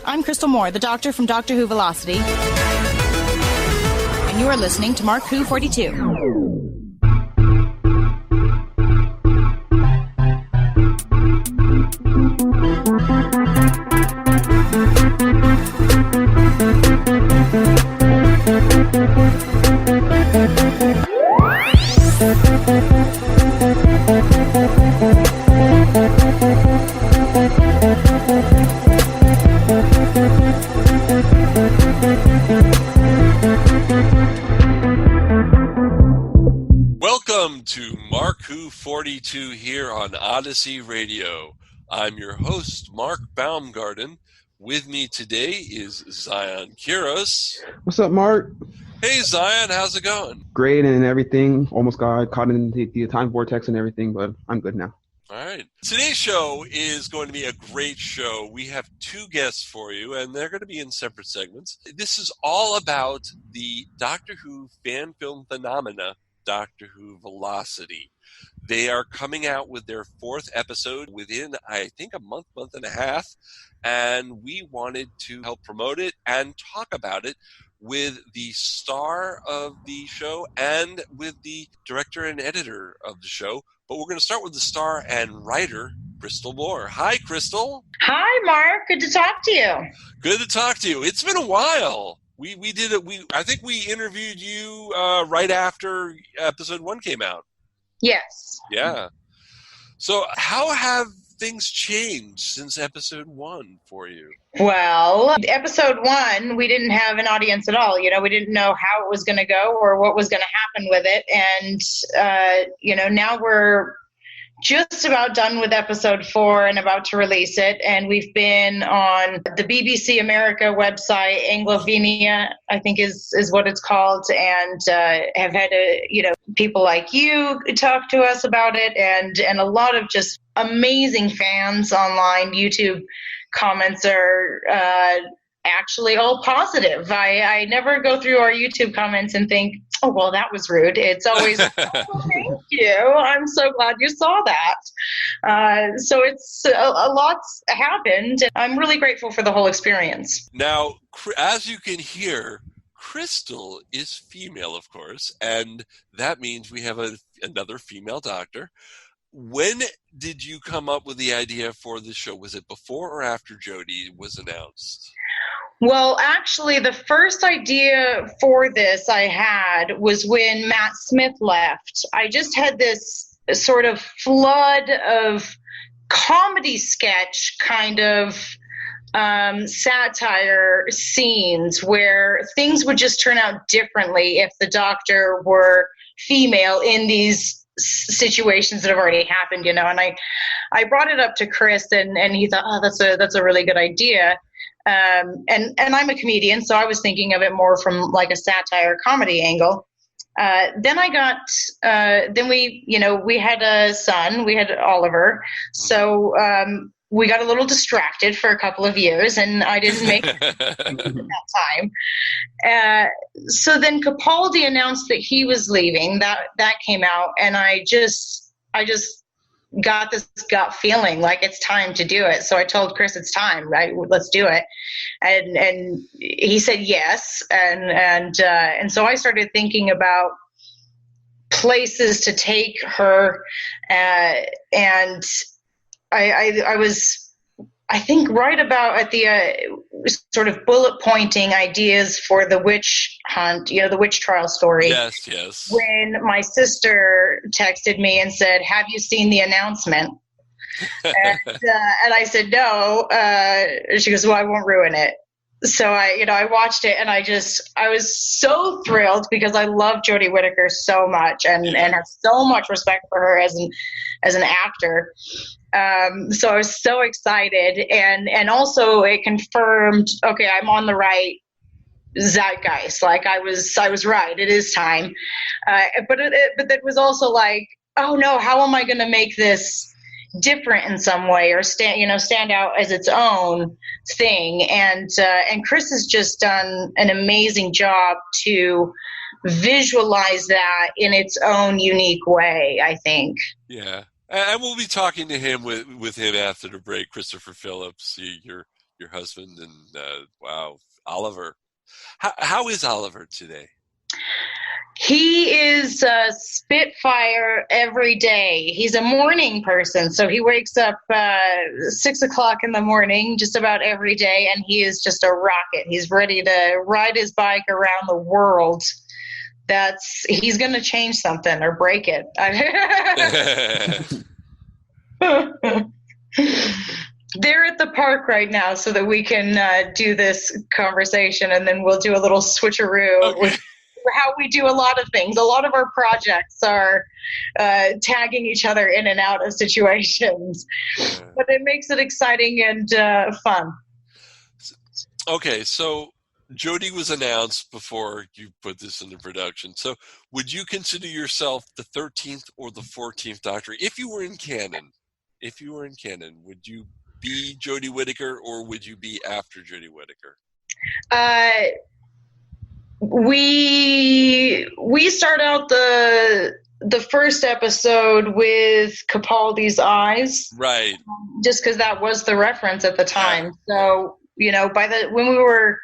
I'm Krystal Moore, the Doctor from Doctor Who Velocity. And you are listening to Mark Who 42. Welcome to Mark Who 42 here on Odyssey Radio. I'm your host, Mark Baumgarten. With me today is Zion Quiros. What's up, Mark? Hey, Zion, how's it going? Great and everything. Almost got caught in the time vortex and everything, but I'm good now. All right. Today's show is going to be a great show. We have two guests for you, and they're going to be in separate segments. This is all about the Doctor Who fan film phenomena, Doctor Who Velocity. They are coming out with their fourth episode within, I think, a month and a half, and we wanted to help promote it and talk about it with the star of the show and with the director and editor of the show. But we're going to start with the star and writer, Krystal Moore. Hi, Krystal. Hi, Mark. Good to talk to you. Good to talk to you. It's been a while. We did it. I think we interviewed you right after episode 1 came out. Yes. Yeah. So how have things changed since episode 1 for you? Well, episode 1, we didn't have an audience at all. We didn't know how it was going to go or what was going to happen with it. And, now we're just about done with episode 4 and about to release it. And we've been on the BBC America website, Anglovinia, I think is what it's called, and have had people like you talk to us about it, and a lot of just amazing fans online. YouTube comments are actually all positive. I never go through our YouTube comments and think, oh, well, that was rude. It's always, oh, thank you. I'm so glad you saw that. So it's a lot's happened. I'm really grateful for the whole experience. Now, as you can hear, Krystal is female, of course, and that means we have another female doctor. When did you come up with the idea for the show? Was it before or after Jodie was announced? Well, actually, the first idea for this I had was when Matt Smith left. I just had this sort of flood of comedy sketch kind of satire scenes where things would just turn out differently if the Doctor were female in these situations that have already happened, and I brought it up to Chris, and he thought, oh, that's a really good idea. And I'm a comedian, so I was thinking of it more from like a satire comedy angle. Then we had a son, we had Oliver, so we got a little distracted for a couple of years, and I didn't make it that time. So then Capaldi announced that he was leaving. That came out, and I just got this gut feeling like it's time to do it. So I told Chris, it's time, right? Let's do it. And he said yes. And so I started thinking about places to take her. And I was, I think, right about at the sort of bullet pointing ideas for the witch hunt, the witch trial story. Yes. When my sister texted me and said, have you seen the announcement? And I said, no. She goes, well, I won't ruin it. So I watched it, and I was so thrilled because I love Jodie Whittaker so much and have so much respect for her as an actor. So I was so excited, and also it confirmed, okay, I'm on the right zeitgeist. Like I was right. It is time. But it was also like, oh no, how am I going to make this different in some way, or stand out as its own thing? And Chris has just done an amazing job to visualize that in its own unique way, I think. Yeah. And we'll be talking to him with him after the break. Christopher Phillips, your your husband, and wow, Oliver. How is Oliver today? He is a spitfire every day. He's a morning person, so he wakes up 6 o'clock in the morning just about every day, and he is just a rocket. He's ready to ride his bike around the world. He's going to change something or break it. They're at the park right now so that we can do this conversation, and then we'll do a little switcheroo with how we do a lot of things. A lot of our projects are tagging each other in and out of situations, but it makes it exciting and fun. Okay, so Jodie was announced before you put this into production. So would you consider yourself the 13th or the 14th Doctor? If you were in canon, would you be Jodie Whittaker, or would you be after Jodie Whittaker? We start out the first episode with Capaldi's eyes, right? Just because that was the reference at the time. So when we were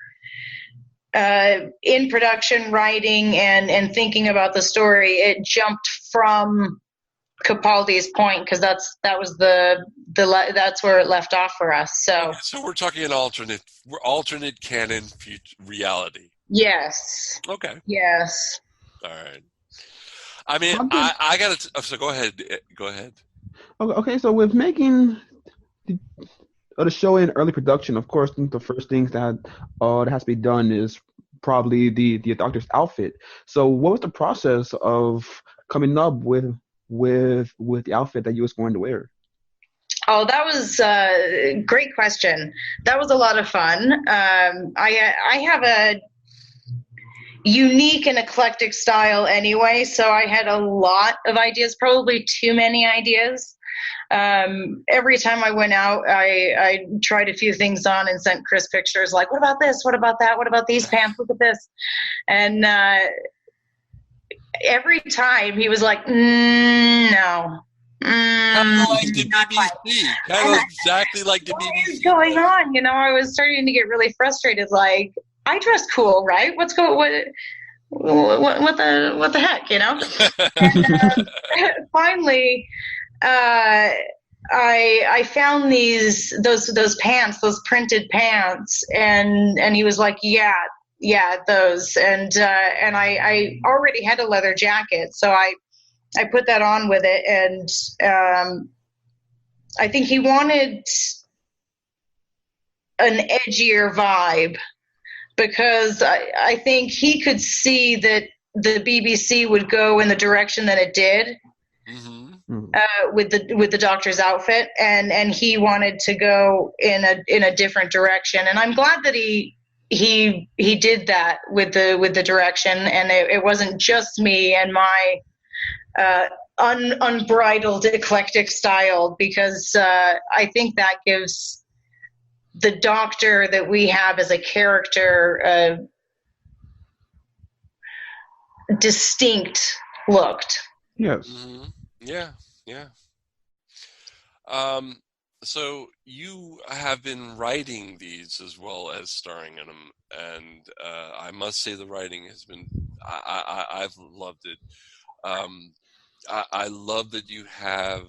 in production, writing and thinking about the story, it jumped from Capaldi's point because that's where it left off for us. So we're talking an alternate canon reality. Yes. Okay. Yes. All right. I mean, I got to. So go ahead. Go ahead. Okay. So with making the show in early production, of course, the first things that has to be done is probably the Doctor's outfit. So what was the process of coming up with the outfit that you was going to wear? Oh, that was a great question. That was a lot of fun. I have a unique and eclectic style anyway, so I had a lot of ideas, probably too many ideas. Every time I went out, I tried a few things on and sent Chris pictures like, what about this? What about that? What about these pants? Look at this. And every time he was like, no. Kind of like the BBC. Kind of exactly like the BBC. What is going on? I was starting to get really frustrated. Like, I dress cool, right? What the heck, And, finally, I found those pants, those printed pants, and he was like, yeah, those, and I already had a leather jacket, so I put that on with it, and I think he wanted an edgier vibe because I think he could see that the BBC would go in the direction that it did. Mm-hmm. With the Doctor's outfit, and he wanted to go in a different direction, and I'm glad that he did that with the direction, and it wasn't just me and my unbridled eclectic style, because I think that gives the Doctor that we have as a character a distinct look. Yes. Mm-hmm. Yeah. So you have been writing these as well as starring in them, and I must say the writing has been. I've loved it. I love that you have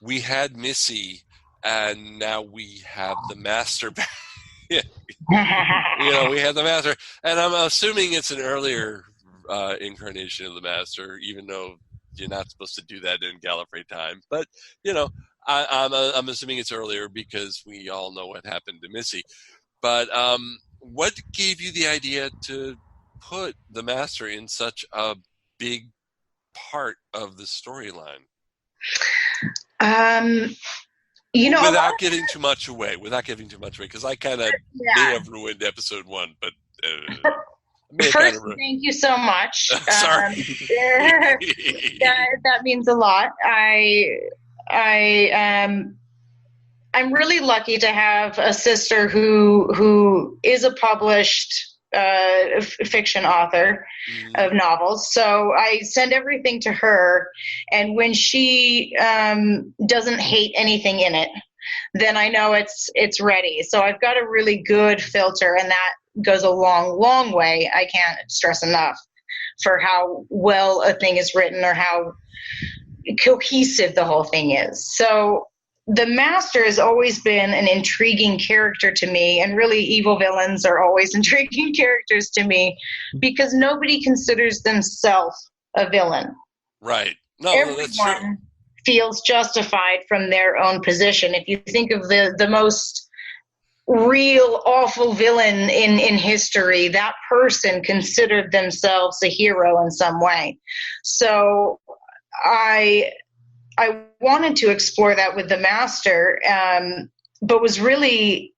we had Missy, and now we have the Master back. We had the Master, and I'm assuming it's an earlier incarnation of the Master, even though you're not supposed to do that in Gallifrey time. But I'm assuming it's earlier because we all know what happened to Missy. But what gave you the idea to put the Master in such a big part of the storyline? Without giving too much away, because I kind of may have ruined episode 1, but. First, thank you so much. Sorry. That means a lot. I'm really lucky to have a sister who is a published fiction author of novels. So I send everything to her, and when she doesn't hate anything in it, then I know it's ready. So I've got a really good filter, and that goes a long, long way. I can't stress enough for how well a thing is written or how cohesive the whole thing is. So the Master has always been an intriguing character to me, and really evil villains are always intriguing characters to me because nobody considers themselves a villain. Right. No, that's true. Everyone feels justified from their own position. If you think of the most real awful villain in history, that person considered themselves a hero in some way. So I wanted to explore that with the Master, but was really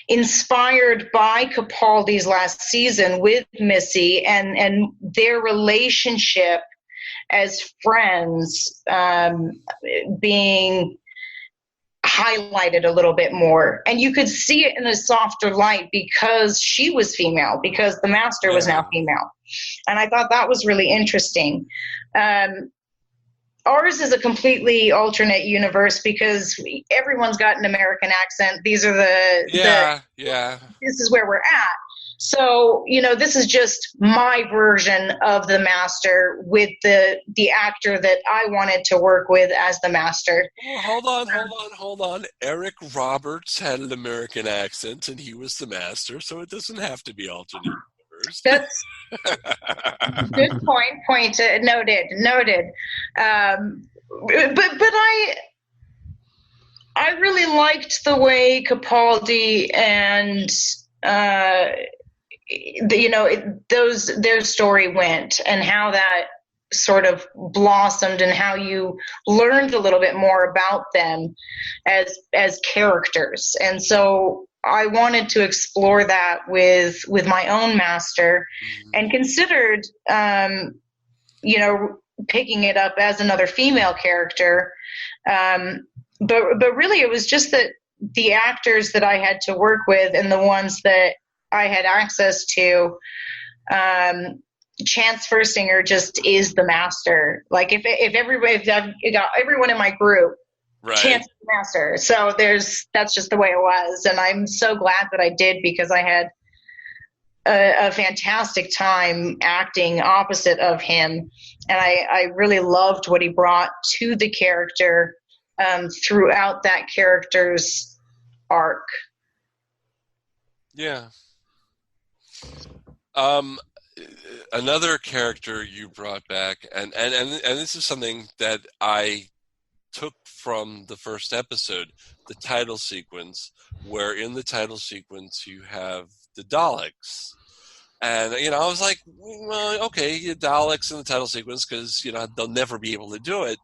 inspired by Capaldi's last season with Missy and their relationship as friends being highlighted a little bit more. And you could see it in a softer light because she was female, because the Master was now female. And I thought that was really interesting. Ours is a completely alternate universe because everyone's got an American accent. These are this is where we're at. So, this is just my version of the Master with the actor that I wanted to work with as the Master. Oh, hold on. Eric Roberts had an American accent and he was the Master, so it doesn't have to be alternate universe. That's good point. Noted. But I really liked the way Capaldi and their story went, and how that sort of blossomed, and how you learned a little bit more about them as characters. And so I wanted to explore that with my own Master, and considered picking it up as another female character, but really it was just that the actors that I had to work with and the ones that I had access to, Chance Furstinger just is the Master. Like if I've got everyone in my group, right. Chance is the Master. So that's just the way it was. And I'm so glad that I did, because I had a fantastic time acting opposite of him. And I really loved what he brought to the character throughout that character's arc. Yeah. Another character you brought back, and this is something that I took from the first episode, the title sequence, where in the title sequence you have the Daleks. And, I was like, well, okay, Daleks in the title sequence, because, they'll never be able to do it.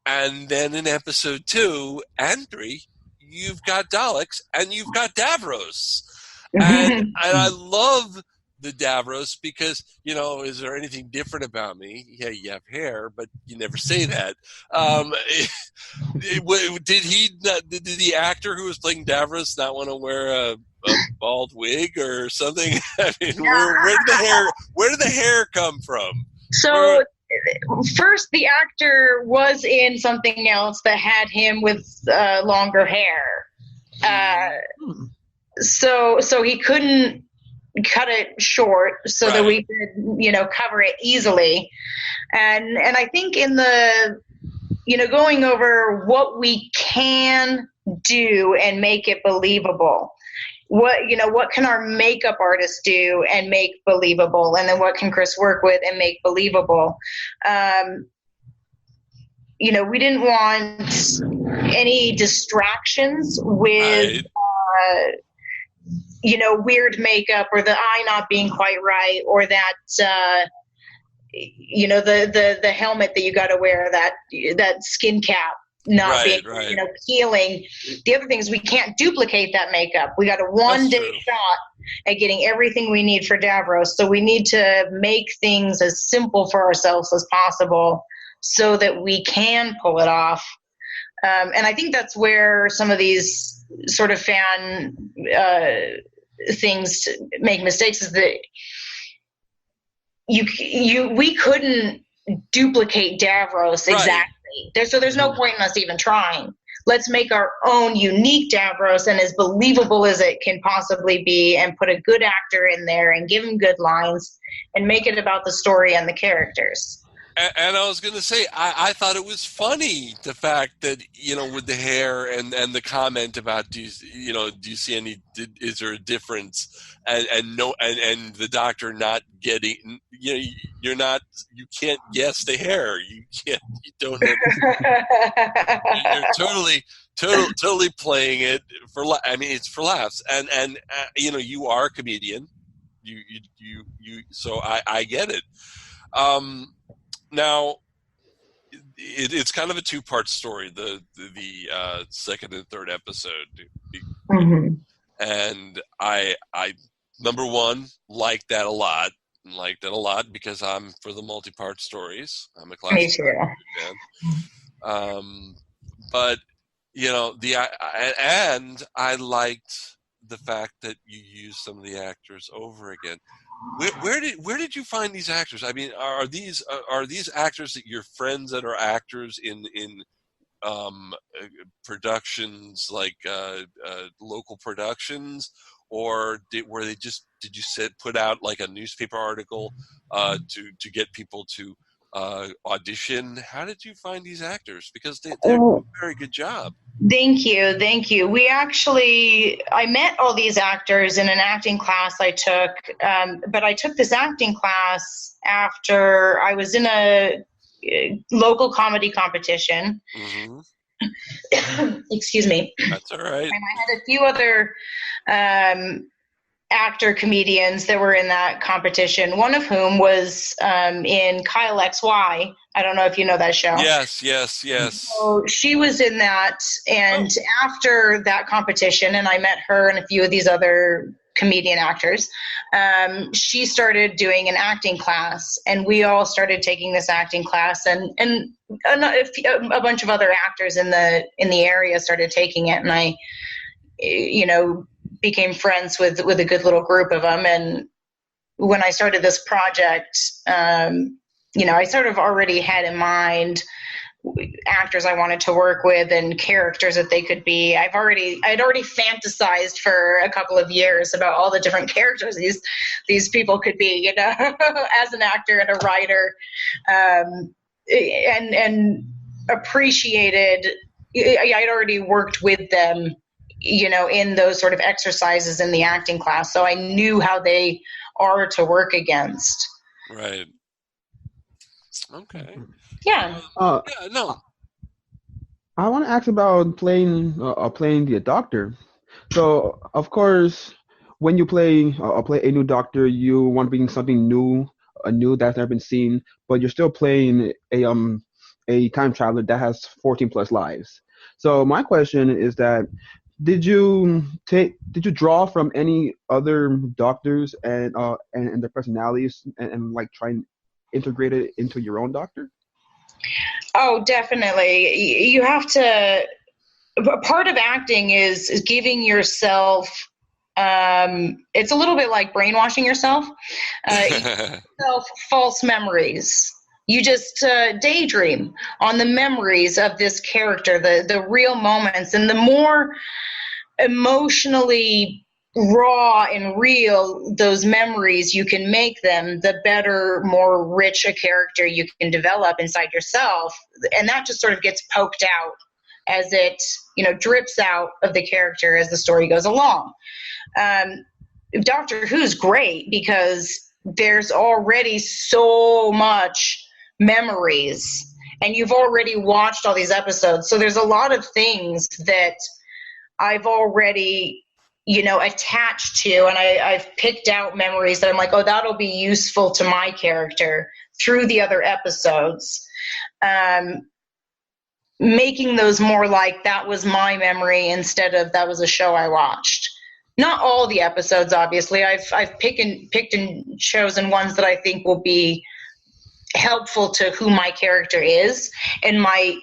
And then in episode 2 and 3, you've got Daleks and you've got Davros. And I love the Davros because, is there anything different about me? Yeah, you have hair, but you never say that. Did the actor who was playing Davros not want to wear a bald wig or something? I mean, where did the hair come from? So first, the actor was in something else that had him with longer hair. So he couldn't cut it short so right. that we could, cover it easily. And I think in the, going over what we can do and make it believable. What can our makeup artists do and make believable? And then what can Chris work with and make believable? We didn't want any distractions with, right. Weird makeup, or the eye not being quite right, or that, the helmet that you got to wear, that skin cap not being, peeling. The other thing is we can't duplicate that makeup. We got a one-day shot at getting everything we need for Davros. So we need to make things as simple for ourselves as possible so that we can pull it off. And I think that's where some of these sort of fan things make mistakes, is that we couldn't duplicate Davros exactly. Right. So there's no point in us even trying. let's make our own unique Davros and as believable as it can possibly be, and put a good actor in there and give him good lines and make it about the story and the characters. And I was going to say, I thought it was funny, the fact that, with the hair and the comment about, do you see any, is there a difference? And the doctor not getting, you can't guess the hair. You don't have, you're totally playing it it's for laughs. And you are a comedian. So I get it. Now, it's kind of a two-part story, the second and third episode. Mm-hmm. And I number one, like that a lot because I'm for the multi-part stories. I'm a classic fan. But and I liked the fact that you used some of the actors over again. Where did you find these actors? I mean, are these actors that your friends that are actors in productions like local productions, or did you put out like a newspaper article to get people to audition? How did you find these actors? Because they do a very good job. Thank you. I met all these actors in an acting class I took, but I took this acting class after I was in a local comedy competition. Mm-hmm. Excuse me. That's all right. And I had a few other actor comedians that were in that competition, one of whom was in Kyle XY. I don't know if you know that show. Yes. So she was in that, and after that competition, and I met her and a few of these other comedian actors, she started doing an acting class, and we all started taking this acting class, and a bunch of other actors in the area started taking it, and I became friends with a good little group of them. And when I started this project, I sort of already had in mind actors I wanted to work with and characters that they could be. I'd already fantasized for a couple of years about all the different characters these people could be, as an actor and a writer, and appreciated. I'd already worked with them, in those sort of exercises in the acting class, so I knew how they are to work against. Right. Okay. Yeah. No. I want to ask about playing the Doctor. So, of course, when you play a new Doctor, you want to bring something new that's never been seen, but you're still playing a time traveler that has 14 plus lives. So, my question is that did you draw from any other Doctors and their personalities and like try and integrate it into your own Doctor? Oh, definitely. You have to. Part of acting is giving yourself. It's a little bit like brainwashing yourself. False memories. You just daydream on the memories of this character, the real moments, and the more emotionally raw and real those memories you can make them, the better, more rich a character you can develop inside yourself. And that just sort of gets poked out as it drips out of the character as the story goes along. Doctor Who's great because there's already so much memories and you've already watched all these episodes, so there's a lot of things that I've already attached to, and I've picked out memories that I'm like, oh, that'll be useful to my character through the other episodes. Making those more like that was my memory instead of that was a show I watched. Not all the episodes, obviously. I've picked and chosen ones that I think will be helpful to who my character is and might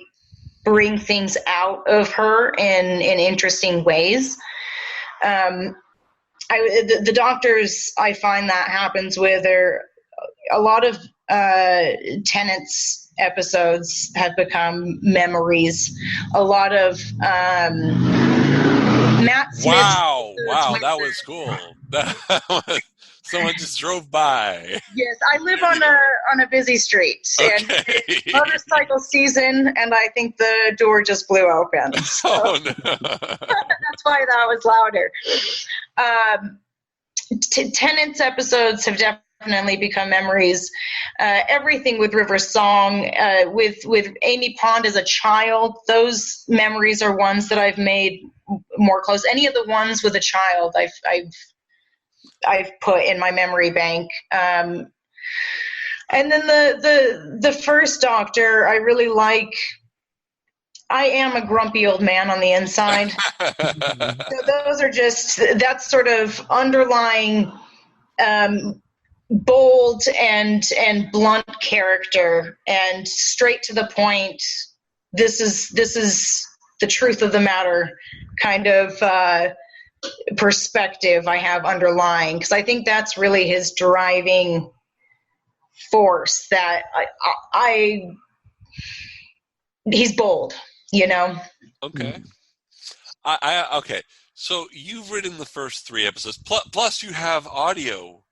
bring things out of her in interesting ways. The Doctors I find that happens with are a lot of tenants episodes have become memories. A lot of Matt Smith. Wow, that was cool. Someone just drove by. Yes, I live on a busy street, and Okay. it's motorcycle season, and I think the door just blew open. So Oh no. that's why that was louder. Tennant's episodes have definitely become memories. Everything with River Song, with Amy Pond as a child, those memories are ones that I've made more close. Any of the ones with a child, I've put in my memory bank. And then the first Doctor, I really like. I am a grumpy old man on the inside. So those are that's sort of underlying bold and blunt character and straight to the point. This is the truth of the matter kind of perspective I have underlying, because I think that's really his driving force, that he's bold, Okay. Okay. So you've written the first 3 episodes, plus you have audio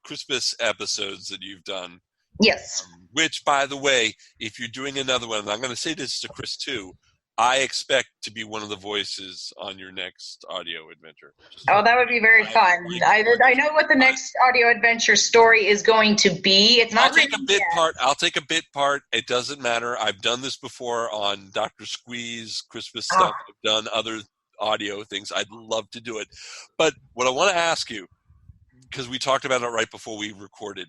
Christmas episodes that you've done. Yes. Which, by the way, if you're doing another one, and I'm going to say this to Chris too, I expect to be one of the voices on your next audio adventure. That would be very fun. I know what the next audio adventure story is going to be. It's not. I'll take a bit part. It doesn't matter. I've done this before on Dr. Squeeze Christmas stuff. I've done other audio things. I'd love to do it. But what I want to ask you, because we talked about it right before we recorded,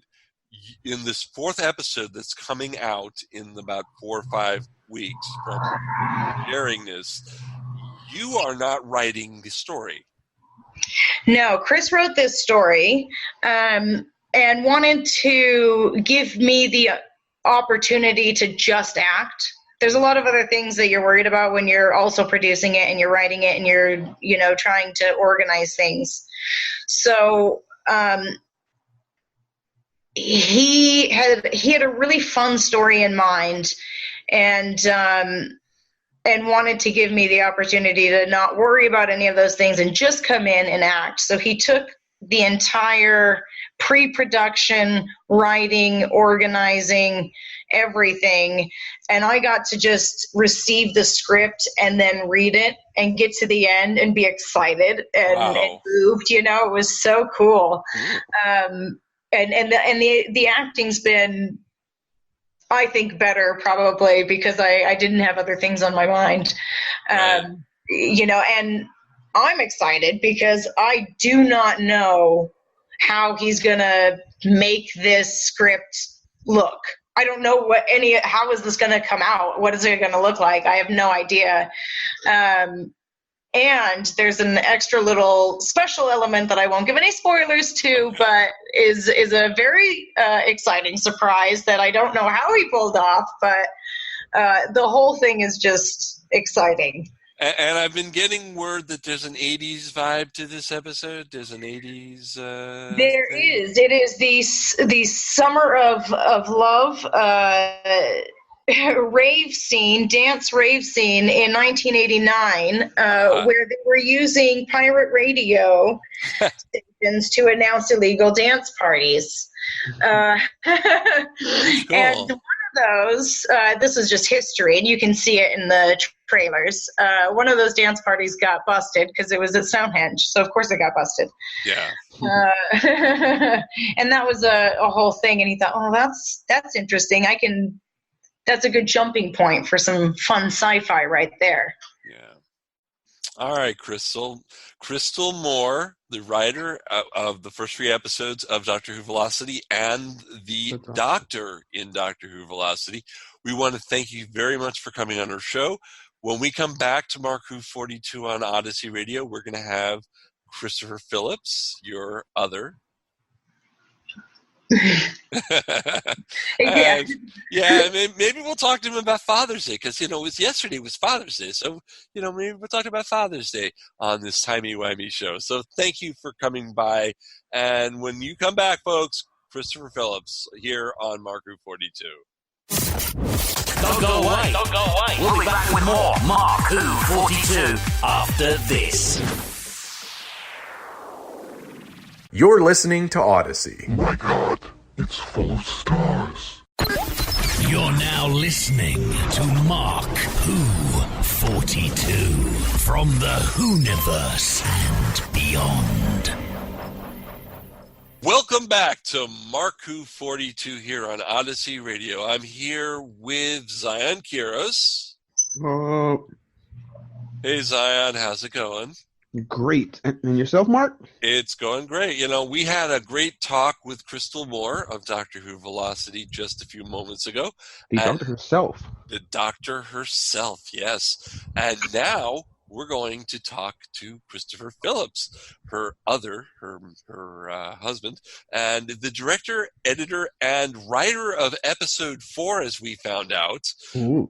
in this 4th episode that's coming out in about 4 or 5 weeks from airing this, you are not writing the story. No, Chris wrote this story and wanted to give me the opportunity to just act. There's a lot of other things that you're worried about when you're also producing it and you're writing it and you're, trying to organize things. So he had a really fun story in mind, and wanted to give me the opportunity to not worry about any of those things and just come in and act. So he took the entire pre-production, writing, organizing, everything, and I got to just receive the script and then read it and get to the end and be excited and moved. It was so cool. And the acting's been, I think, better probably because I didn't have other things on my mind. Right. And I'm excited because I do not know how he's going to make this script look. I don't know how is this going to come out? What is it going to look like? I have no idea. And there's an extra little special element that I won't give any spoilers to, but is a very exciting surprise that I don't know how he pulled off, but the whole thing is just exciting. And I've been getting word that there's an 80s vibe to this episode. There's an 80s There is. It is the Summer of Love dance rave scene in 1989, where they were using pirate radio stations to announce illegal dance parties. Cool. And one of those, this is just history, and you can see it in the trailers. One of those dance parties got busted because it was at Stonehenge, so of course it got busted. Yeah. And that was a whole thing, and he thought, oh, that's interesting. That's a good jumping point for some fun sci-fi right there. Yeah. All right, Krystal Moore, the writer of the first 3 episodes of Doctor Who Velocity and the Doctor in Doctor Who Velocity. We want to thank you very much for coming on our show. When we come back to Mark Who 42 on Odyssey Radio, we're going to have Christopher Phillips, your other. Yeah. Maybe we'll talk to him about Father's Day because yesterday was Father's Day, so maybe we'll talk about Father's Day on this timey-wimey show. So thank you for coming by, and when you come back, folks, Christopher Phillips here on Mark Who 42. Don't go away. Don't go away. We'll be back with more Mark Who 42 after this. You're listening to Odyssey. Oh my God, it's full of stars. You're now listening to Mark Who 42 from the Whoniverse and beyond. Welcome back to Mark Who 42 here on Odyssey Radio. I'm here with Zion Quiros. Hey, Zion, how's it going? Great. And yourself, Mark? It's going great. You know, we had a great talk with Krystal Moore of Doctor Who Velocity just a few moments ago. The doctor herself. The doctor herself, yes. And now we're going to talk to Christopher Phillips, her husband, and the director, editor, and writer of episode 4, as we found out,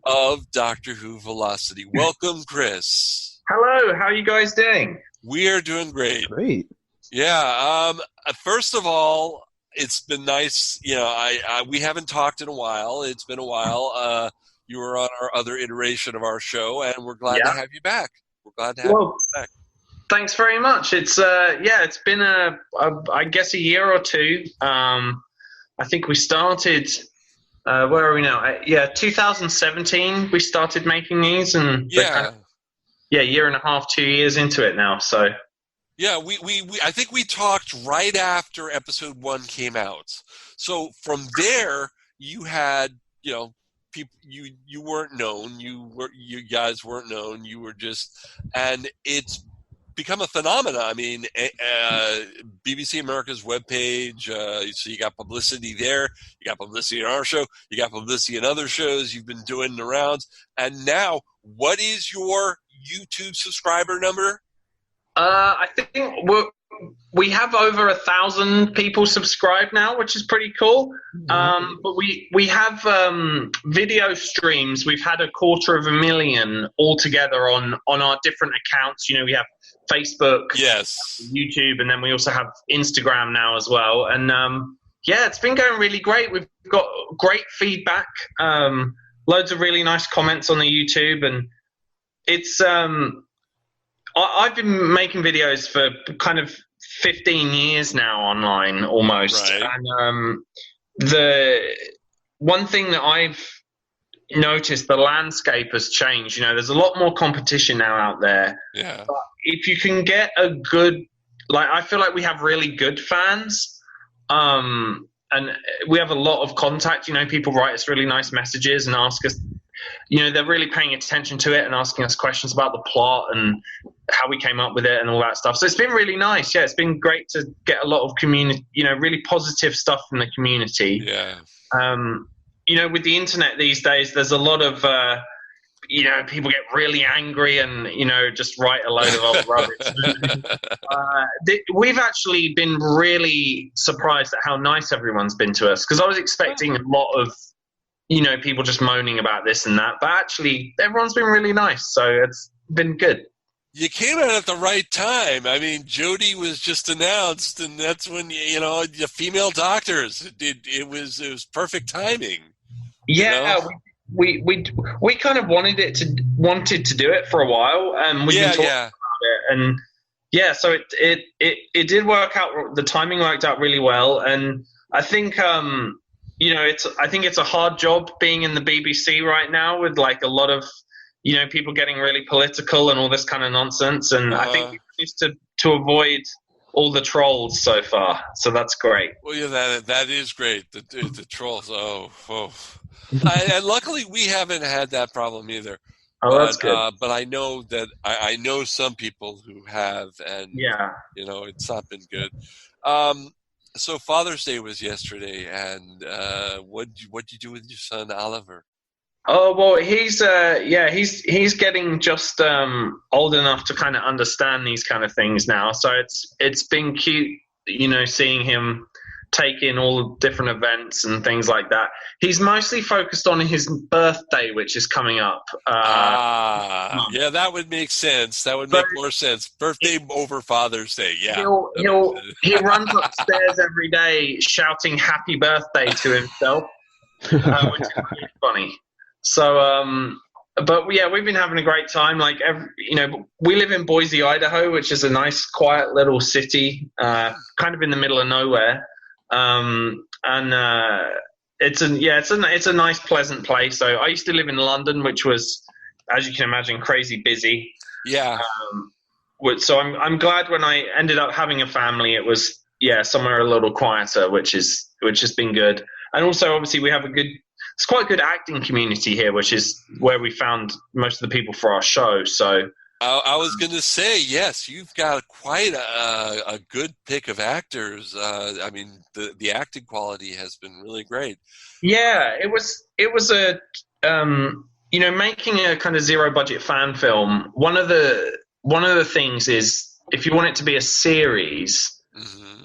of Doctor Who Velocity. Welcome, Chris. Hello, how are you guys doing? We are doing great. Great. Yeah. First of all, it's been nice. You know, we haven't talked in a while. It's been a while. You were on our other iteration of our show, and we're glad to have you back. We're glad to have you back. Thanks very much. It's it's been I guess a year or two. I think we started. Where are we now? 2017. We started making these, and year and a half, 2 years into it now. So yeah, we I think we talked right after episode 1 came out. So from there, you had people, you weren't known. You guys weren't known. You were just, and it's become a phenomenon. I mean, BBC America's webpage. So you got publicity there. You got publicity in our show. You got publicity in other shows. You've been doing the rounds. And now, what is your YouTube subscriber number? I think we have over 1,000 people subscribed now, which is pretty cool. But we have video streams. We've had 250,000 altogether on our different accounts. You know, we have Facebook, YouTube, and then we also have Instagram now as well. And it's been going really great. We've got great feedback, loads of really nice comments on the YouTube, and it's I've been making videos for kind of 15 years now online almost. Right. And the one thing that I've noticed, the landscape has changed. You know, there's a lot more competition now out there. Yeah. But if you can get a good, I feel like we have really good fans. And we have a lot of contact. You know, people write us really nice messages and ask us, you know, they're really paying attention to it and asking us questions about the plot and how we came up with it and all that stuff. So it's been really nice. Yeah, it's been great to get a lot of community, you know, really positive stuff from the community. Yeah. You know, with the internet these days, there's a lot of, you know, people get really angry and, you know, just write a load of old rubbish. We've actually been really surprised at how nice everyone's been to us, because I was expecting a lot of, you know, people just moaning about this and that, but actually everyone's been really nice, so it's been good. You came out at the right time. I mean, Jodie was just announced, and that's when, you know, the female doctors. It was perfect timing. Yeah, you know? we kind of wanted to do it for a while, and we've been talking about it, and so it did work out. The timing worked out really well, and I think you know, I think it's a hard job being in the BBC right now with like a lot of, you know, people getting really political and all this kind of nonsense. And I think we managed to avoid all the trolls so far. So that's great. Well, yeah, that is great. The trolls. And luckily we haven't had that problem either. That's good. But I know that I know some people who have, and you know, it's not been good. So Father's Day was yesterday, and what'd you do with your son Oliver? Oh well, he's getting just old enough to kind of understand these kind of things now. So it's been cute, you know, seeing him take in all the different events and things like that. He's mostly focused on his birthday, which is coming up. Yeah, that would make sense. That would make more sense. Birthday over Father's Day. Yeah, he runs upstairs every day shouting "Happy Birthday" to himself. which is really funny. So, but yeah, we've been having a great time. Like, we live in Boise, Idaho, which is a nice, quiet little city, kind of in the middle of nowhere. It's a nice, pleasant place. So I used to live in London, which was, as you can imagine, crazy busy. Yeah. So I'm glad when I ended up having a family, it was somewhere a little quieter, which has been good. And also, obviously, we have it's quite a good acting community here, which is where we found most of the people for our show. So I was going to say, yes, you've got quite a good pick of actors. I mean, the acting quality has been really great. Yeah, it was a making a kind of zero budget fan film. One of the things is, if you want it to be a series,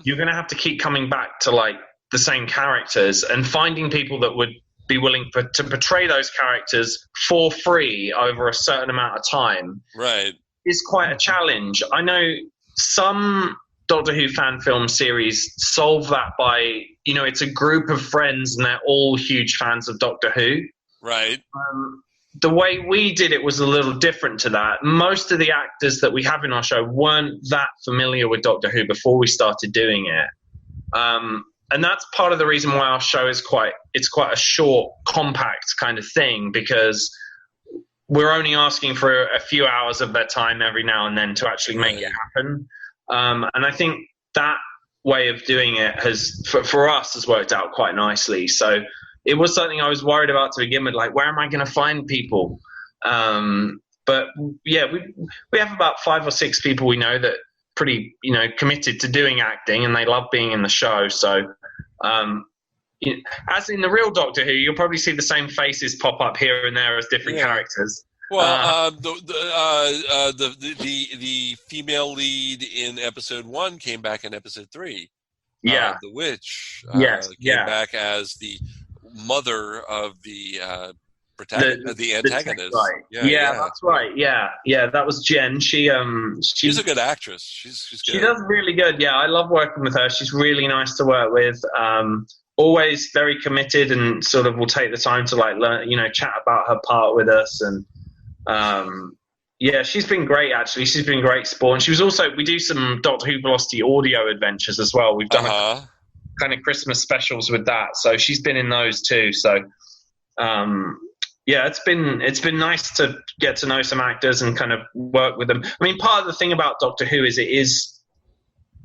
you're going to have to keep coming back to like the same characters and finding people that would be willing to portray those characters for free over a certain amount of time. Right. Is quite a challenge. I know some Doctor Who fan film series solve that by, it's a group of friends and they're all huge fans of Doctor Who. Right. The way we did it was a little different to that. Most of the actors that we have in our show weren't that familiar with Doctor Who before we started doing it. And that's part of the reason why our show is quite a short, compact kind of thing, because we're only asking for a few hours of their time every now and then to actually make it happen. And I think that way of doing it for us has worked out quite nicely. So it was something I was worried about to begin with, like, where am I going to find people? But yeah, we have about 5 or 6 people we know that pretty, committed to doing acting, and they love being in the show. So, as in the real Doctor Who, you'll probably see the same faces pop up here and there as different characters. Well, the female lead in episode 1 came back in episode 3. Yeah, the witch. Came back as the mother of the protagonist, the antagonist. Right. Yeah, that's right. Yeah, that was Jen. She's a good actress. She's good. She does really good. Yeah, I love working with her. She's really nice to work with. Always very committed, and sort of will take the time to like learn, chat about her part with us. And she's been great. Actually, she's been great sport. And she was also, we do some Doctor Who Velocity audio adventures as well. We've done a kind of Christmas specials with that, so she's been in those too. So it's been nice to get to know some actors and kind of work with them. I mean, part of the thing about Doctor Who is it is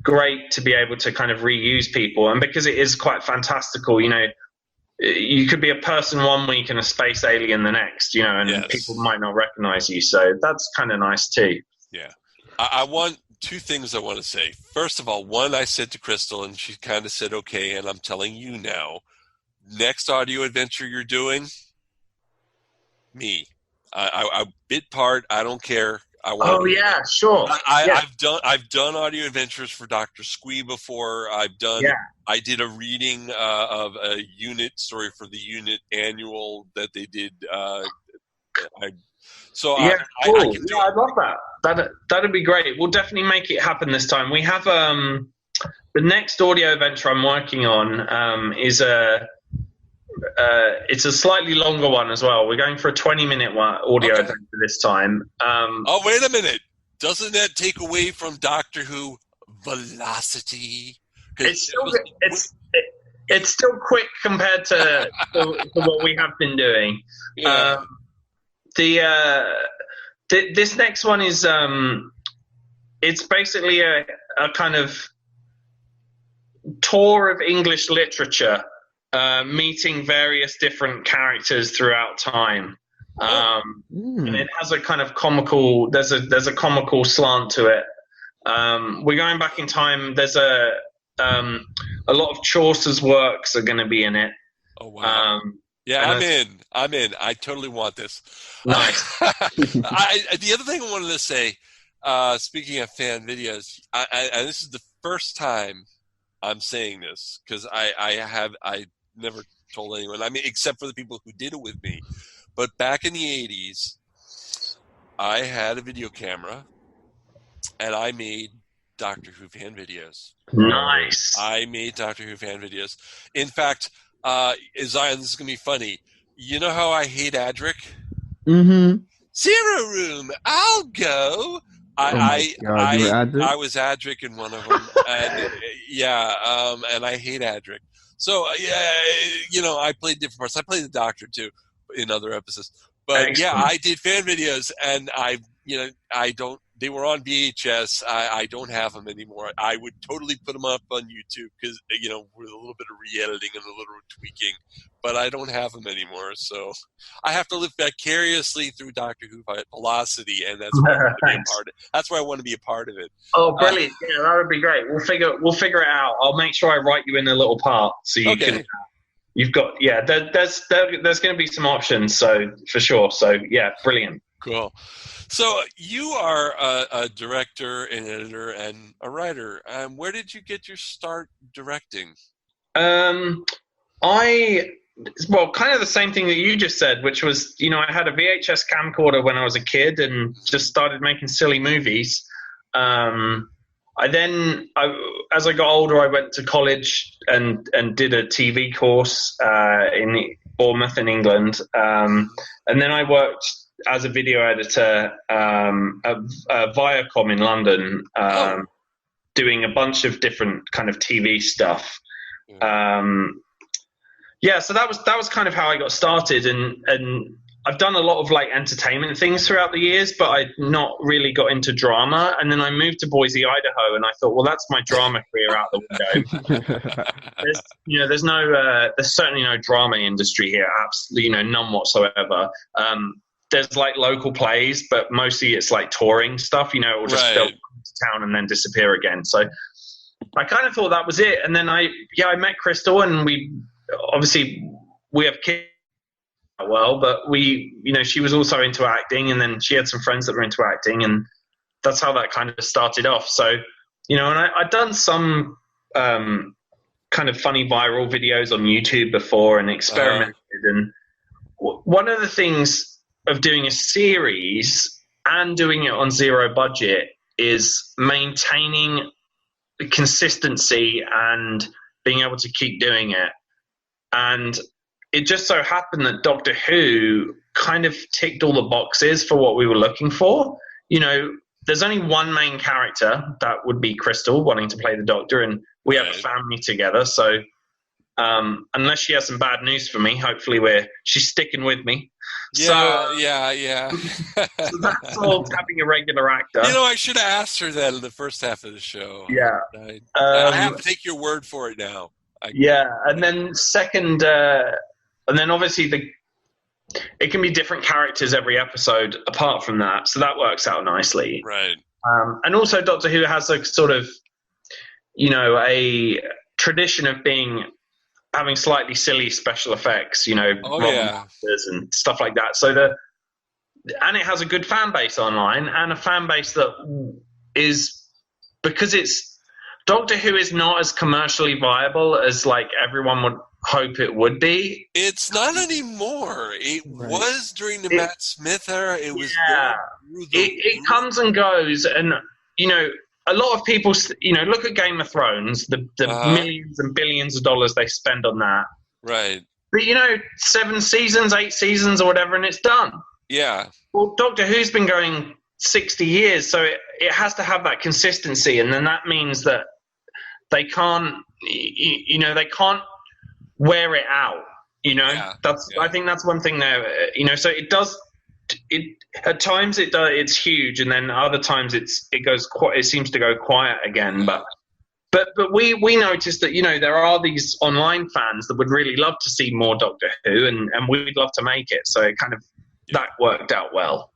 great to be able to kind of reuse people, and because it is quite fantastical, you could be a person one week and a space alien the next, and people might not recognize you, so that's kind of nice too. Yeah. I want 2 things I want to say. First of all, one, I said to Krystal, and she kind of said okay, and I'm telling you now, next audio adventure you're doing, me. I bit part, I don't care. Sure. I've done audio adventures for Dr. Squee before. I did a reading of a unit story for the unit annual that they did. Cool. I love that. That'd be great. We'll definitely make it happen this time. We have the next audio adventure I'm working on is it's a slightly longer one as well. We're going for a 20-minute audio adventure this time. Wait a minute. Doesn't that take away from Doctor Who Velocity? It's still quick compared to what we have been doing. Yeah. This next one is it's basically a kind of tour of English literature. Meeting various different characters throughout time, and it has a kind of comical. There's a comical slant to it. We're going back in time. There's a lot of Chaucer's works are going to be in it. Oh wow! I'm in. I totally want this. Nice. The other thing I wanted to say, speaking of fan videos, and this is the first time I'm saying this because I never told anyone. I mean, except for the people who did it with me. But back in the 80s, I had a video camera, and I made Doctor Who fan videos. Nice. I made Doctor Who fan videos. In fact, Zion, this is going to be funny. You know how I hate Adric? Mm-hmm. Zero room, I'll go. I was Adric in one of them, and and I hate Adric. So I played different parts. I played the Doctor too in other episodes. But Excellent. I did fan videos, and I don't. They were on VHS. I don't have them anymore. I would totally put them up on YouTube because with a little bit of re-editing and a little tweaking, but I don't have them anymore. So I have to live vicariously through Doctor Who Velocity, and that's why I want to be a part of it. That's why I want to be a part of it. Oh, brilliant! Yeah, that would be great. We'll figure it out. I'll make sure I write you in a little part so you can. You've got there's going to be some options, so for sure. So yeah, brilliant. Cool. So you are a director, an editor, and a writer. Where did you get your start directing? Kind of the same thing that you just said, which was, I had a VHS camcorder when I was a kid and just started making silly movies. As I got older, I went to college and did a TV course in Bournemouth in England. And then I worked as a video editor at Viacom in London, doing a bunch of different kind of TV stuff. So that was kind of how I got started, and I've done a lot of like entertainment things throughout the years, but I'd not really got into drama. And then I moved to Boise, Idaho, and I thought, well, that's my drama career out the window. There's certainly no drama industry here, absolutely, none whatsoever. There's like local plays, but mostly it's like touring stuff. It will just fill town and then disappear again. So I kind of thought that was it. And then I met Krystal, and we have kids. Well, but she was also into acting, and then she had some friends that were into acting, and that's how that kind of started off. So, and I'd done some kind of funny viral videos on YouTube before and experimented. And one of the things of doing a series and doing it on zero budget is maintaining consistency and being able to keep doing it. And it just so happened that Doctor Who kind of ticked all the boxes for what we were looking for. There's only one main character, that would be Krystal, wanting to play the Doctor, and we have a family together. So unless she has some bad news for me, hopefully she's sticking with me. Yeah. So that's all having a regular actor. I should have asked her that in the first half of the show. Yeah. I have to take your word for it now. And then second... and then obviously it can be different characters every episode apart from that. So that works out nicely. Right. And also Doctor Who has a sort of, a tradition of having slightly silly special effects, and stuff like that. So and it has a good fan base online, and a fan base that is, because Doctor Who is not as commercially viable as like everyone would hope it would be. It's not anymore. It was during the Matt Smith era. It was. It comes and goes, and a lot of people, look at Game of Thrones, the millions and billions of dollars they spend on that. Right. But 7 seasons, 8 seasons, or whatever, and it's done. Yeah. Well, Doctor Who's been going 60 years, so it has to have that consistency, and then that means that they can't, they can't wear it out. I think that's one thing there. So it does. At times it's huge, and then other times it seems to go quiet again. But we noticed that there are these online fans that would really love to see more Doctor Who, and we'd love to make it. So it kind of that worked out well.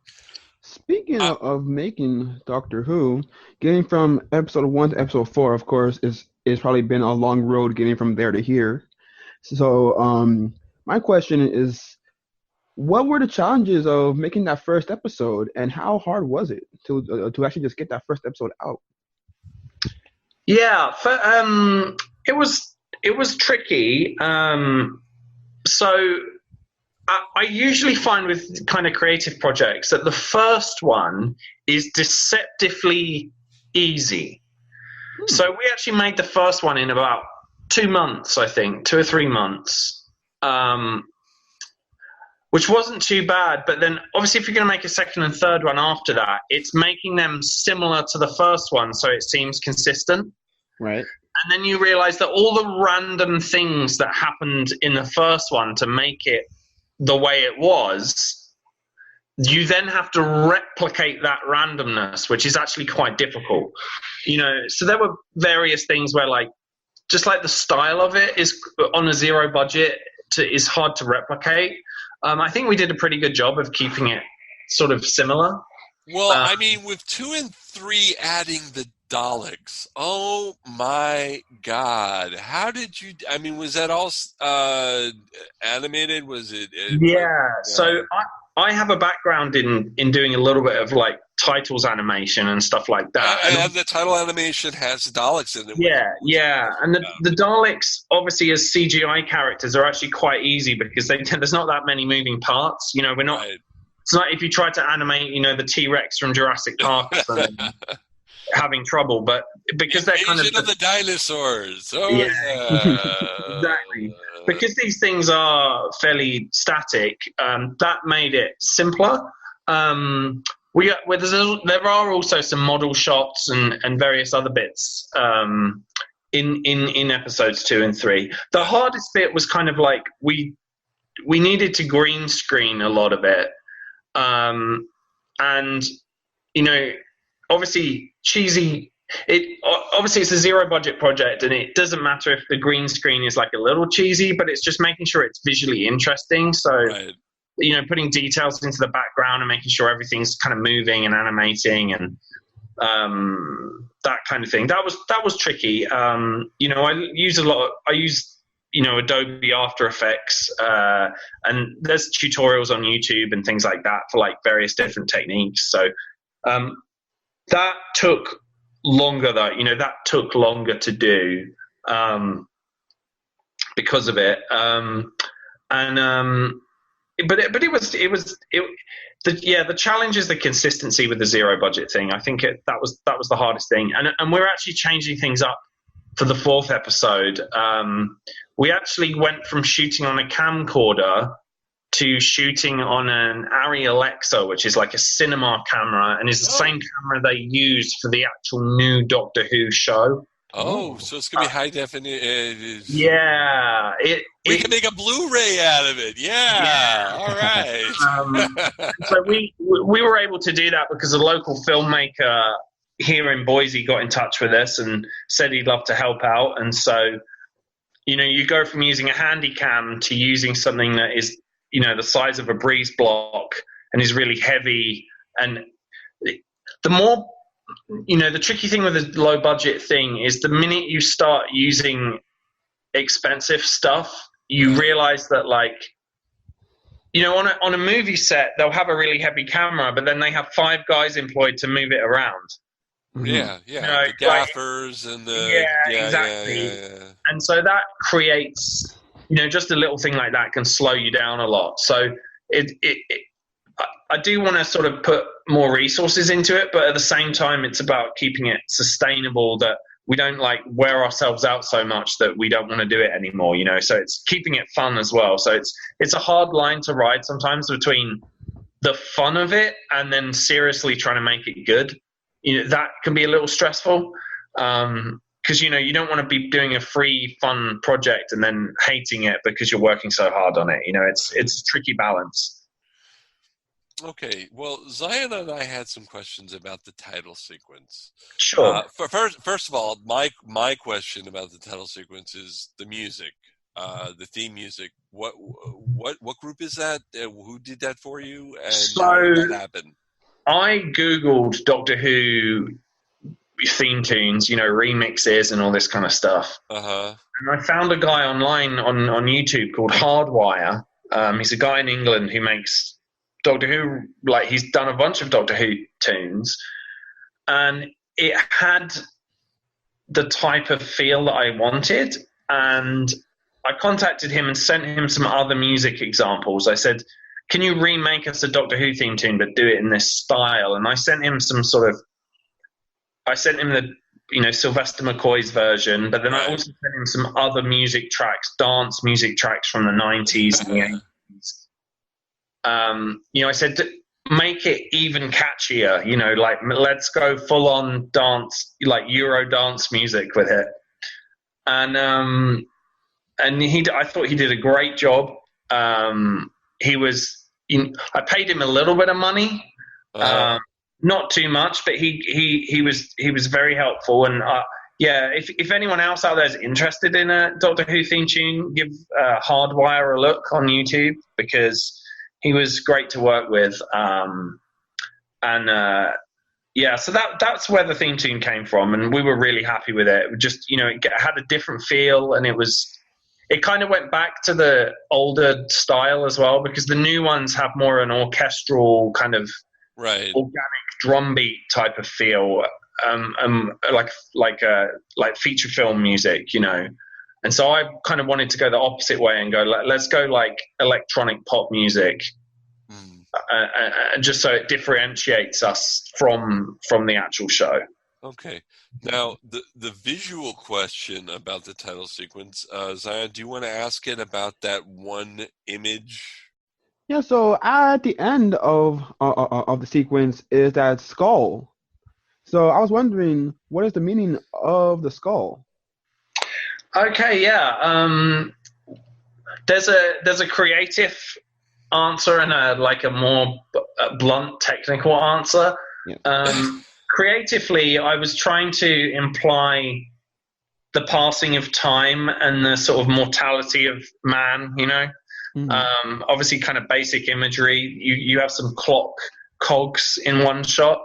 Speaking of making Doctor Who, getting from episode 1 to episode 4, of course, is probably been a long road getting from there to here. So my question is, what were the challenges of making that first episode, and how hard was it to actually just get that first episode out? Yeah, it was tricky. So I usually find with kind of creative projects that the first one is deceptively easy. So we actually made the first one in about 2 months, I think, 2 or 3 months. which wasn't too bad. But then, obviously, if you're going to make a second and third one after that, it's making them similar to the first one, so it seems consistent. Right. And then you realize that all the random things that happened in the first one to make it the way it was, you then have to replicate that randomness, which is actually quite difficult. So there were various things where, like, just like the style of it is on a zero budget is hard to replicate. I think we did a pretty good job of keeping it sort of similar. Well, I mean, with 2 and 3 adding the Daleks, oh my God! How did you? I mean, was that all animated? Was it? Yeah. So I have a background in doing a little bit of like titles animation and stuff like that. And the title animation has Daleks in it. Yeah. And the Daleks, obviously, as CGI characters, are actually quite easy because there's not that many moving parts. We're not. Right. It's not if you try to animate, the T-Rex from Jurassic Park. Having trouble, but because they're kind of the dinosaurs. Oh, yeah. Exactly. Because these things are fairly static, that made it simpler. There are also some model shots and various other bits in episodes 2 and 3. The hardest bit was kind of like we needed to green screen a lot of it, and obviously cheesy. Obviously it's a zero budget project, and it doesn't matter if the green screen is like a little cheesy, but it's just making sure it's visually interesting. So, right. Putting details into the background and making sure everything's kind of moving and animating and that kind of thing. That was tricky. I use Adobe After Effects, and there's tutorials on YouTube and things like that for like various different techniques. So, that took longer though. That took longer to do because of it. But the challenge is the consistency with the zero budget thing. I think that was the hardest thing. And we're actually changing things up for the 4th episode. We actually went from shooting on a camcorder to shooting on an Arri Alexa, which is like a cinema camera, and is the same camera they used for the actual new Doctor Who show. Oh, so it's going to be high definition. Yeah. We can make a Blu-ray out of it. Yeah. All right. So we were able to do that because a local filmmaker here in Boise got in touch with us and said he'd love to help out. And so, you go from using a handy cam to using something that is the size of a breeze block and is really heavy. And the more, the tricky thing with a low budget thing is the minute you start using expensive stuff, you realize that on a movie set, they'll have a really heavy camera, but then they have 5 guys employed to move it around. Yeah. The gaffers and the... Yeah, exactly. Yeah. And so that creates... just a little thing like that can slow you down a lot. So I do want to sort of put more resources into it, but at the same time, it's about keeping it sustainable, that we don't wear ourselves out so much that we don't want to do it anymore, So it's keeping it fun as well. So it's a hard line to ride sometimes between the fun of it and then seriously trying to make it good. That can be a little stressful. Because, you don't want to be doing a free, fun project and then hating it because you're working so hard on it. It's a tricky balance. Okay. Well, Zion and I had some questions about the title sequence. Sure. First of all, my question about the title sequence is the music, the theme music. What group is that? Who did that for you? And how did that happen? I Googled Doctor Who theme tunes, remixes and all this kind of stuff. Uh-huh. And I found a guy online on YouTube called Hardwire. He's a guy in England who makes Doctor Who, he's done a bunch of Doctor Who tunes, and it had the type of feel that I wanted. And I contacted him and sent him some other music examples. I said, can you remake us a Doctor Who theme tune, but do it in this style? And I sent him the Sylvester McCoy's version, but then I also sent him some other music tracks, dance music tracks from the 90s and the 80s. I said, make it even catchier, like let's go full on dance, like Euro dance music with it. And I thought he did a great job. I paid him a little bit of money, not too much, but he was very helpful. And if anyone else out there is interested in a Doctor Who theme tune, give Hardwire a look on YouTube, because he was great to work with. So that's where the theme tune came from, and we were really happy with it. Just, it had a different feel, and it kind of went back to the older style as well, because the new ones have more an orchestral kind of organic drum beat type of feel, like feature film music, And so I kind of wanted to go the opposite way and go, let's go like electronic pop music, just so it differentiates us from the actual show. Okay. Now, the visual question about the title sequence, Zion, do you want to ask it about that one image? Yeah, so at the end of the sequence is that skull. So I was wondering, what is the meaning of the skull? Okay, yeah. There's a creative answer and a more blunt technical answer. Yeah. Creatively, I was trying to imply the passing of time and the sort of mortality of man, Mm-hmm. Obviously kind of basic imagery. You have some clock cogs in one shot,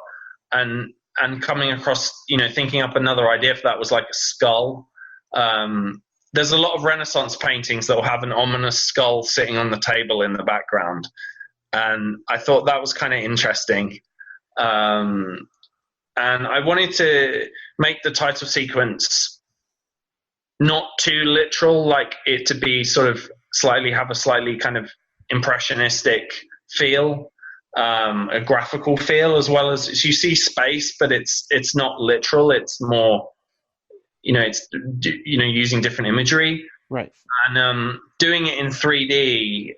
and coming across, thinking up another idea for that was like a skull. There's a lot of Renaissance paintings that will have an ominous skull sitting on the table in the background, and I thought that was kind of interesting. And I wanted to make the title sequence not too literal, like it to be sort of have a slightly kind of impressionistic feel, a graphical feel, as well as you see space, but it's not literal. It's more, using different imagery. Right. And doing it in 3D,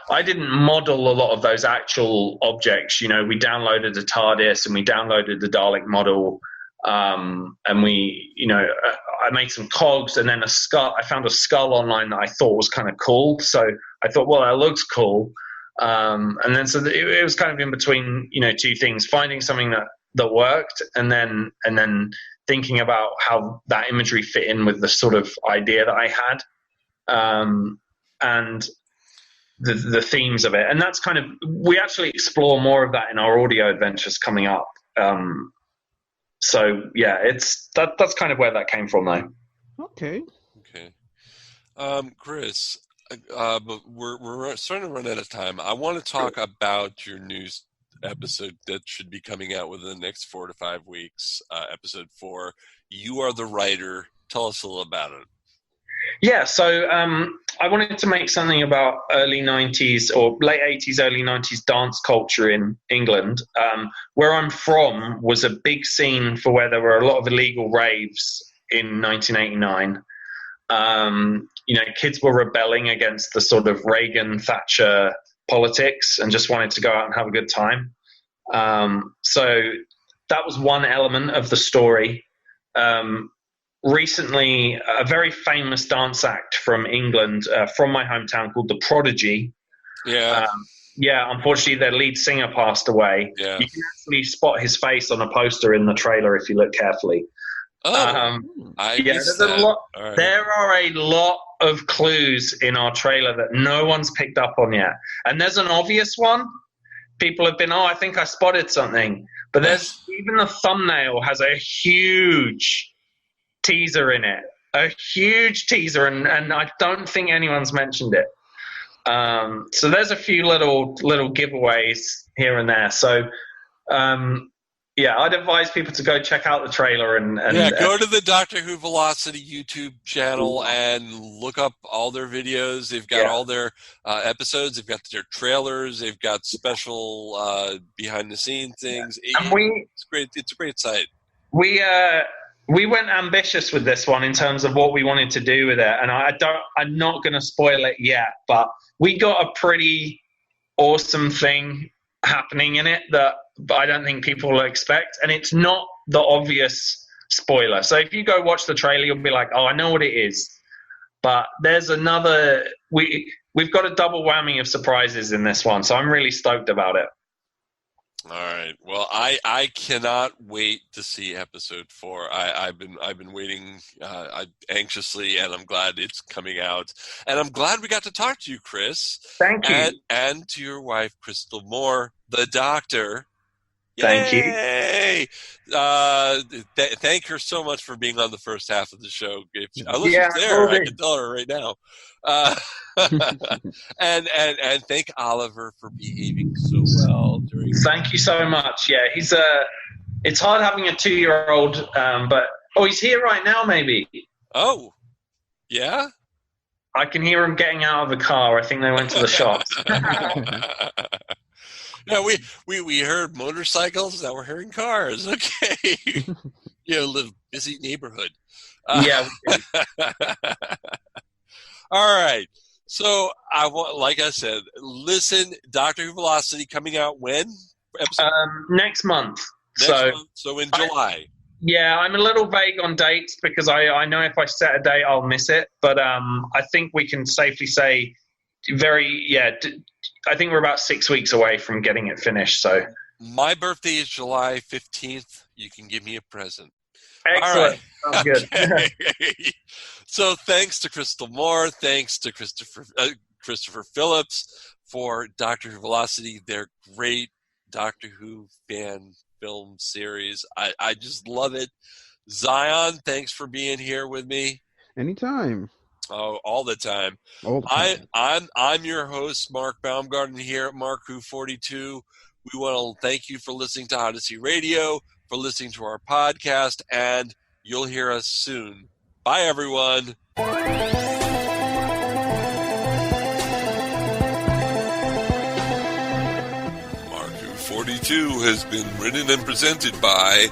I didn't model a lot of those actual objects. We downloaded the TARDIS and we downloaded the Dalek model, and we, I made some cogs and then a skull. I found a skull online that I thought was kind of cool. So I thought, well, that looks cool. And then so it was kind of in between, two things: finding something that worked, and then thinking about how that imagery fit in with the sort of idea that I had, and the themes of it. And that's kind of, we actually explore more of that in our audio adventures coming up. So yeah, that's kind of where that came from, though. Okay. Chris, but we're starting to run out of time. I want to talk about your new episode that should be coming out within the next 4 to 5 weeks. Episode 4. You are the writer. Tell us a little about it. Yeah, so I wanted to make something about early 90s or late 80s, early 90s dance culture in England. Where I'm from was a big scene for where there were a lot of illegal raves in 1989. Kids were rebelling against the sort of Reagan-Thatcher politics and just wanted to go out and have a good time. So that was one element of the story. Recently, a very famous dance act from England, from my hometown, called The Prodigy. Yeah. Unfortunately, their lead singer passed away. Yeah. You can actually spot his face on a poster in the trailer if you look carefully. I missed that. Right. There are a lot of clues in our trailer that no one's picked up on yet. And there's an obvious one. People have been, I think I spotted something. But there's even the thumbnail has a huge teaser in it, and I don't think anyone's mentioned it. So there's a few little giveaways here and there. So I'd advise people to go check out the trailer and go to the Doctor Who Velocity YouTube channel and look up all their videos. They've got all their episodes. They've got their trailers. They've got special behind the scenes things. It's great. It's a great site. we went ambitious with this one in terms of what we wanted to do with it, and I'm not going to spoil it yet, but we got a pretty awesome thing happening in it that I don't think people will expect, and it's not the obvious spoiler. So if you go watch the trailer, you'll be like, oh, I know what it is. But there's another, we've got a double whammy of surprises in this one, so I'm really stoked about it. All right. Well, I cannot wait to see episode 4. I've been waiting anxiously, and I'm glad it's coming out. And I'm glad we got to talk to you, Chris. Thank you. And to your wife, Krystal Moore, the doctor. Thank you. Yay! Thank her so much for being on the first half of the show. If she's there, I can tell her right now. And thank Oliver for behaving so well during. Thank you so much. Yeah, he's it's hard having a 2-year-old, but he's here right now. Maybe. Oh, yeah. I can hear him getting out of the car. I think they went to the shops. Yeah, we heard motorcycles. Now we're hearing cars. Okay, little busy neighborhood. Yeah. All right. So like I said, listen. Doctor Who Velocity coming out when? Next month. So in July. I'm a little vague on dates because I know if I set a date, I'll miss it. But I think we can safely say I think we're about 6 weeks away from getting it finished. So my birthday is July 15th. You can give me a present. Excellent. All right. Sounds good. Okay. So thanks to Krystal Moore. Thanks to Christopher Phillips for Doctor Who Velocity. Their great Doctor Who fan film series. I just love it. Zion, thanks for being here with me. Anytime. Oh, all the time. I'm your host, Mark Baumgarten, here at Mark Who 42. We want to thank you for listening to Odyssey Radio, for listening to our podcast, and you'll hear us soon. Bye, everyone. Mark Who 42 has been written and presented by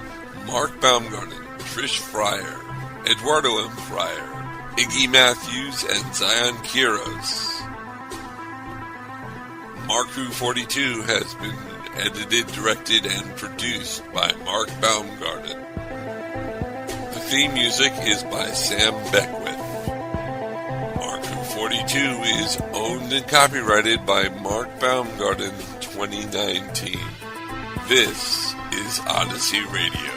Mark Baumgarten, Trish Fryer, Eduardo M. Fryer, Iggy Matthews, and Zion Quiros. Mark Who 42 has been edited, directed, and produced by Mark Baumgarten. The theme music is by Sam Beckwith. Mark Who 42 is owned and copyrighted by Mark Baumgarten 2019. This is Odyssey Radio.